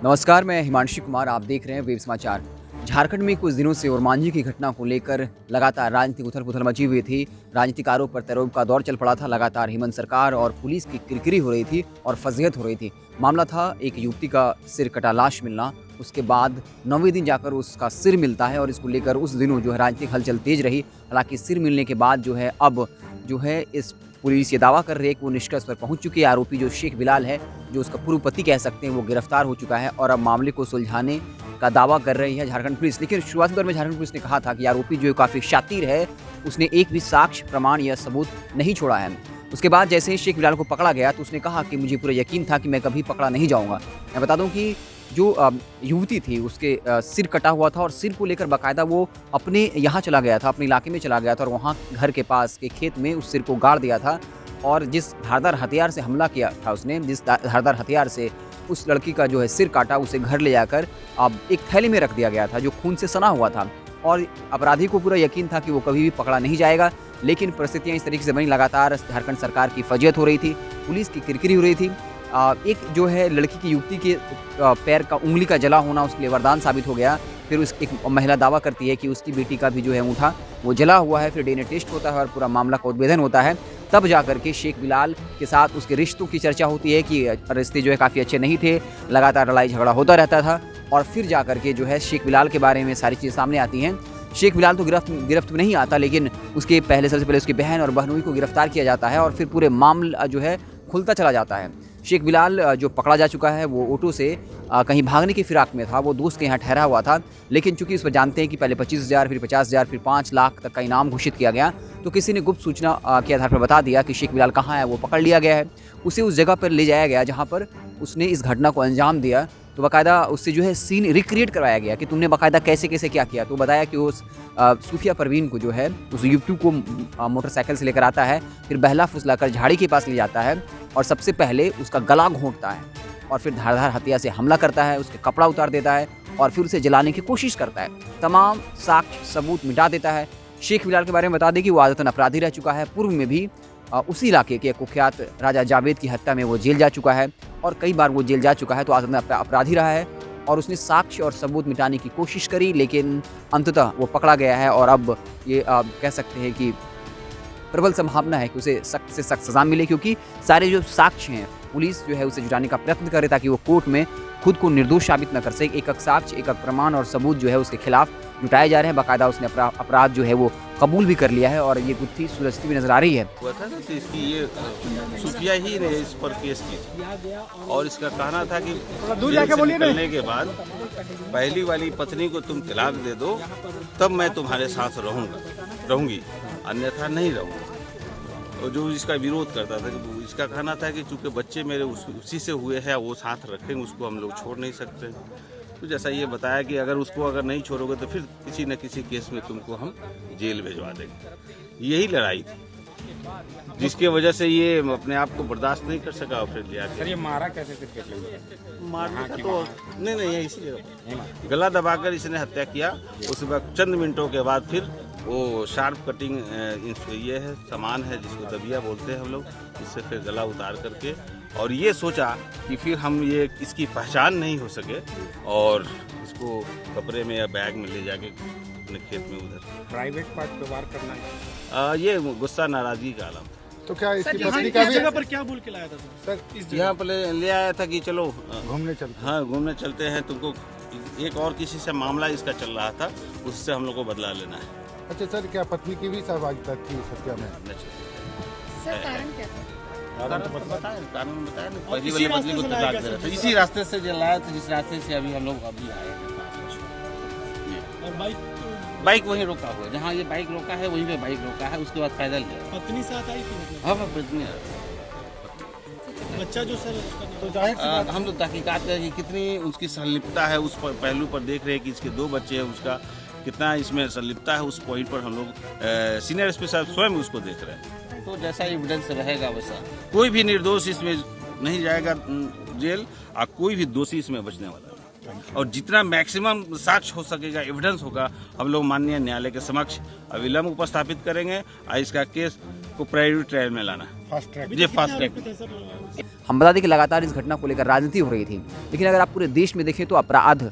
नमस्कार, मैं हिमांशु कुमार। आप देख रहे हैं वेब समाचार। झारखंड में कुछ दिनों से ओरमांझी की घटना को लेकर लगातार राजनीतिक उथल-पुथल मची हुई थी। राजनीतिक आरोप प्रत्यारोप का दौर चल पड़ा था। लगातार हेमंत सरकार और पुलिस की किरकिरी हो रही थी और फजीहत हो रही थी। मामला था एक युवती का सिर कटा लाश मिलना। उसके बाद 9वें दिन जाकर उसका सिर मिलता है और इसको लेकर उस दिनों जो है राजनीतिक हलचल तेज रही। हालांकि सिर मिलने के बाद जो है अब जो है इस पुलिस ये दावा कर रही है कि वो निष्कर्ष पर पहुंच चुकी है। आरोपी जो शेख बिलाल है, जो उसका पूर्व पति कह सकते हैं, वो गिरफ्तार हो चुका है और अब मामले को सुलझाने का दावा कर रही है झारखंड पुलिस। लेकिन शुरुआती दौर में झारखंड पुलिस ने कहा था कि आरोपी जो काफ़ी शातिर है, उसने एक भी साक्ष्य, प्रमाण या सबूत नहीं छोड़ा है। उसके बाद जैसे ही शेख बिलाल को पकड़ा गया तो उसने कहा कि मुझे पूरा यकीन था कि मैं कभी पकड़ा नहीं जाऊँगा। मैं बता दूँ कि जो युवती थी उसके सिर कटा हुआ था और सिर को लेकर बाकायदा वो अपने यहाँ चला गया था, अपने इलाके में चला गया था और वहाँ घर के पास के खेत में उस सिर को गाड़ दिया था। और जिस धारदार हथियार से हमला किया था उसने, जिस धारदार हथियार से उस लड़की का जो है सिर काटा, उसे घर ले जाकर अब एक थैली में रख दिया गया था जो खून से सना हुआ था। और अपराधी को पूरा यकीन था कि वो कभी भी पकड़ा नहीं जाएगा। लेकिन परिस्थितियाँ इस तरीके से बनी, लगातार झारखंड सरकार की फजीहत हो रही थी, पुलिस की किरकिरी हो रही थी। एक जो है लड़की की युवती के पैर का उंगली का जला होना उसके लिए वरदान साबित हो गया। फिर उस एक महिला दावा करती है कि उसकी बेटी का भी जो है अंगूठा वो जला हुआ है। फिर डीएनए टेस्ट होता है और पूरा मामला का उद्भेदन होता है। तब जाकर के शेख बिलाल के साथ उसके रिश्तों की चर्चा होती है कि रिश्ते जो है काफ़ी अच्छे नहीं थे, लगातार लड़ाई झगड़ा होता रहता था। और फिर जाकर के जो है शेख बिलाल के बारे में सारी चीज़ें सामने आती हैं। शेख बिलाल तो गिरफ्त में नहीं आता, लेकिन उसके सबसे पहले उसकी बहन और बहनोई को गिरफ्तार किया जाता है और फिर पूरे मामला जो है खुलता चला जाता है। शेख बिलाल जो पकड़ा जा चुका है वो ऑटो से कहीं भागने की फिराक में था। वो दोस्त के यहाँ ठहरा हुआ था, लेकिन चूंकि इस पर जानते हैं कि पहले 25,000 फिर 50,000 फिर 5 लाख तक का इनाम घोषित किया गया, तो किसी ने गुप्त सूचना के आधार पर बता दिया कि शेख बिलाल कहाँ है। वो पकड़ लिया गया है, उसे उस जगह पर ले जाया गया जहाँ पर उसने इस घटना को अंजाम दिया। तो बाकायदा उससे जो है सीन रिक्रिएट करवाया गया कि तुमने बाकायदा कैसे कैसे क्या किया। तो बताया कि उस सूफिया परवीन को जो है उस युवती को मोटरसाइकिल से लेकर आता है, फिर बहला फुसलाकर झाड़ी के पास ले जाता है और सबसे पहले उसका गला घोंटता है और फिर धारदार हथियार से हमला करता है, उसके कपड़ा उतार देता है और फिर उसे जलाने की कोशिश करता है। तमाम साक्ष्य सबूत मिटा देता है। शेख बिलाल के बारे में बता दें कि वो आदतन अपराधी रह चुका है। पूर्व में भी उसी इलाके के कुख्यात राजा जावेद की हत्या में वो जेल जा चुका है और कई बार वो जेल जा चुका है, तो आदतन अपराधी रहा है और उसने साक्ष्य और सबूत मिटाने की कोशिश करी, लेकिन अंततः वो पकड़ा गया है। और अब ये कह सकते हैं कि प्रबल संभावना है कि उसे सख्त से सख्त सज़ा मिले, क्योंकि सारे जो साक्ष्य हैं पुलिस जो है उसे जुटाने का प्रयत्न करे ताकि वो कोर्ट में खुद को निर्दोष साबित न कर सके। एक साक्ष्य, एक प्रमाण और सबूत जो है उसके खिलाफ जुटाए जा रहे हैं। बाकायदा उसने अपराध जो है वो कबूल भी कर लिया है और ये गुत्थी सुलझती भी नजर आ रही है। हुआ था ना कि इसकी ये सूफिया ही ने इस पर केस की और इसका कहना था कि जेल से निकलने के बाद पहली वाली पत्नी को तुम तलाक दे दो तब मैं तुम्हारे साथ रहूंगी, अन्यथा नहीं रहूंगा। और जो इसका विरोध करता था कि इसका कहना था कि चूंकि बच्चे मेरे उसी से हुए हैं, वो साथ रखेंगे, उसको हम लोग छोड़ नहीं सकते। तो जैसा ये बताया कि अगर नहीं छोड़ोगे तो फिर किसी न किसी केस में तुमको हम जेल भिजवा देंगे। यही लड़ाई थी जिसके वजह से ये अपने आप को बर्दाश्त नहीं कर सका और फिर लिया। सर ये मारा कैसे मारने का तो नहीं इसी गला दबाकर इसने हत्या किया। उसके बाद चंद मिनटों के बाद फिर वो शार्प कटिंग ये है सामान है जिसको दबिया बोलते हैं हम लोग, इससे फिर गला उतार करके और ये सोचा कि फिर हम ये इसकी पहचान नहीं हो सके और इसको कपड़े में या बैग में ले जाके अपने खेत में उधर प्राइवेट पार्ट व्यवहार करना है। ये गुस्सा नाराजगी का आलम। तो क्या इसकी पत्नी का भी जगह पर क्या बोल के लाया था सर? इस यहाँ पर ले आया था कि चलो घूमने चलते। हाँ घूमने चलते हैं, तुमको एक और किसी से मामला इसका चल रहा था, उससे हम लोग को बदला लेना है। अच्छा सर, क्या पत्नी की भी सहभागिता थी इस हत्या में? सर कारण क्या था? कानून बताया ना, पहली वाली पत्नी को तलाक दे रहा था, इसी रास्ते से जलाया था जिस रास्ते से अभी हम लोग अभी आए हैं। और बाइक वहीं रोका हुआ है, जहाँ ये बाइक रोका है वहीं पे बाइक रोका है, उसके बाद पैदल गया। पत्नी साथ आई थी मतलब? हाँ पत्नी। बच्चा जो सर तो जाहिर सी बात हम लोग तहकीकात करें कि कितनी उसकी संलिप्तता है, उस पहलू पर देख रहे हैं कि इसके 2 बच्चे हैं, उसका कितना इसमें संलिप्तता है, उस पॉइंट पर हम लोग सीनियर एसपी साहब स्वयं उसको देख रहे हैं। तो जैसा एविडेंस रहेगा वैसा कोई भी निर्दोष इसमें नहीं जाएगा जेल और कोई भी दोषी इसमें बचने वाला नहीं। और जितना मैक्सिमम साक्ष्य हो सकेगा, एविडेंस होगा, हम लोग माननीय न्यायालय के समक्ष अविलंब उपस्थापित करेंगे और इसका केस इसको प्रायोरिटी ट्रायल में लाना, फास्ट ट्रैक ये फास्ट ट्रैक। हम बता दें कि लगातार इस घटना को लेकर राजनीति हो रही थी, लेकिन अगर आप पूरे देश में देखें तो अपराध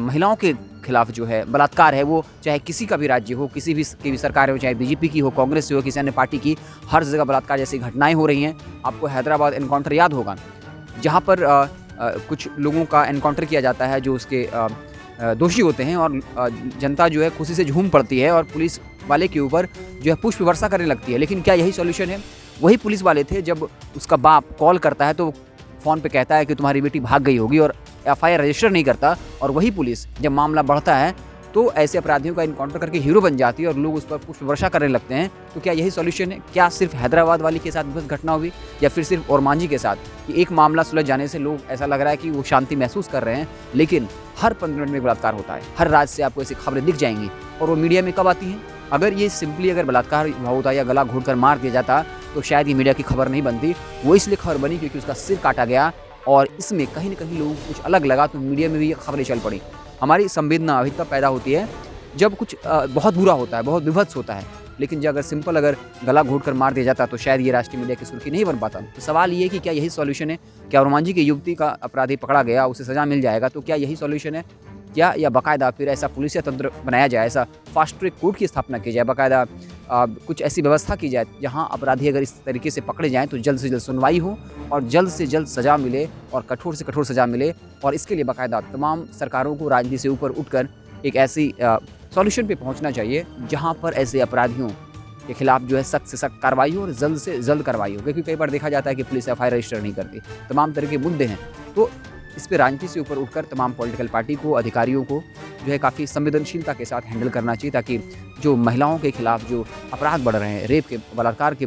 महिलाओं के खिलाफ जो है बलात्कार है, वो चाहे किसी का भी राज्य हो, किसी भी की भी सरकार हो, चाहे बीजेपी की हो, कांग्रेस की हो, किसी अन्य पार्टी की, हर जगह बलात्कार जैसी घटनाएं हो रही हैं। आपको हैदराबाद एनकाउंटर याद होगा, जहाँ पर कुछ लोगों का एनकाउंटर किया जाता है जो उसके दोषी होते हैं, और जनता जो है खुशी से झूम पड़ती है और पुलिस वाले के ऊपर जो है पुष्प वर्षा करने लगती है। लेकिन क्या यही सॉल्यूशन है? वही पुलिस वाले थे, जब उसका बाप कॉल करता है तो फ़ोन पे कहता है कि तुम्हारी बेटी भाग गई होगी और एफआईआर रजिस्टर नहीं करता, और वही पुलिस जब मामला बढ़ता है तो ऐसे अपराधियों का इनकाउंटर करके हीरो बन जाती है और लोग उस पर पुष्प वर्षा करने लगते हैं। तो क्या यही सॉल्यूशन है? क्या सिर्फ हैदराबाद वाली के साथ बस घटना हुई, या फिर सिर्फ ओरमांझी के साथ कि एक मामला सुलझ जाने से लोग ऐसा लग रहा है कि वो शांति महसूस कर रहे हैं, लेकिन हर 15 मिनट में बलात्कार होता है। हर राज्य से आपको ऐसी खबरें दिख जाएंगी, और वो मीडिया में कब आती हैं? अगर ये सिंपली अगर बलात्कार होता या गला घोंट कर मार दिया जाता तो शायद ये मीडिया की खबर नहीं बनती। वो इसलिए खबर बनी क्योंकि उसका सिर काटा गया, और इसमें कहीं न कहीं लोगों को कुछ अलग लगा, तो मीडिया में भी ये खबरें चल पड़ी। हमारी संवेदना अभी तब पैदा होती है जब कुछ बहुत बुरा होता है, बहुत विभत्स होता है, लेकिन जब अगर गला घोंट कर मार दिया जाता तो शायद ये राष्ट्रीय मीडिया की सुर्खी नहीं बन पाता। तो सवाल ये है कि क्या यही सॉल्यूशन है? क्या ओरमांझी की युवती का अपराधी पकड़ा गया, उसे सज़ा मिल जाएगा, तो क्या यही सॉल्यूशन है? क्या या बाकायदा फिर ऐसा पुलिसिया तंत्र बनाया जाए, ऐसा फास्ट ट्रैक कोर्ट की स्थापना की जाए, बाकायदा कुछ ऐसी व्यवस्था की जाए जहां अपराधी अगर इस तरीके से पकड़े जाएं तो जल्द से जल्द सुनवाई हो और जल्द से जल्द सज़ा मिले, और कठोर से कठोर सज़ा मिले। और इसके लिए बाकायदा तमाम सरकारों को राजनीति से ऊपर उठकर एक ऐसी सॉल्यूशन पे पहुंचना चाहिए जहां पर ऐसे अपराधियों के खिलाफ जो है सख्त से सख्त कार्रवाई हो और जल्द से जल्द कार्रवाई हो, क्योंकि कई बार देखा जाता है कि पुलिस एफआईआर रजिस्टर नहीं करती। तमाम तरह के मुद्दे हैं, तो इस पर राजनीति से ऊपर उठकर तमाम पॉलिटिकल पार्टी को, अधिकारियों को जो है काफ़ी संवेदनशीलता के साथ हैंडल करना चाहिए, ताकि जो महिलाओं के खिलाफ जो अपराध बढ़ रहे हैं, रेप के, बलात्कार के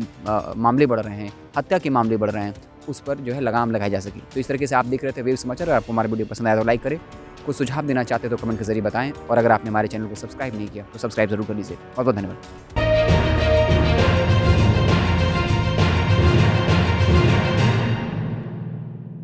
मामले बढ़ रहे हैं, हत्या के मामले बढ़ रहे हैं, उस पर जो है लगाम लगाई जा सके। तो इस तरीके से आप देख रहे थे वेब समाचार। अगर आपको हमारा वीडियो पसंद आया तो लाइक करें, कुछ सुझाव देना चाहते तो कमेंट के जरिए बताएं, और अगर आपने हमारे चैनल को सब्सक्राइब नहीं किया तो सब्सक्राइब जरूर कर लीजिए। बहुत बहुत धन्यवाद।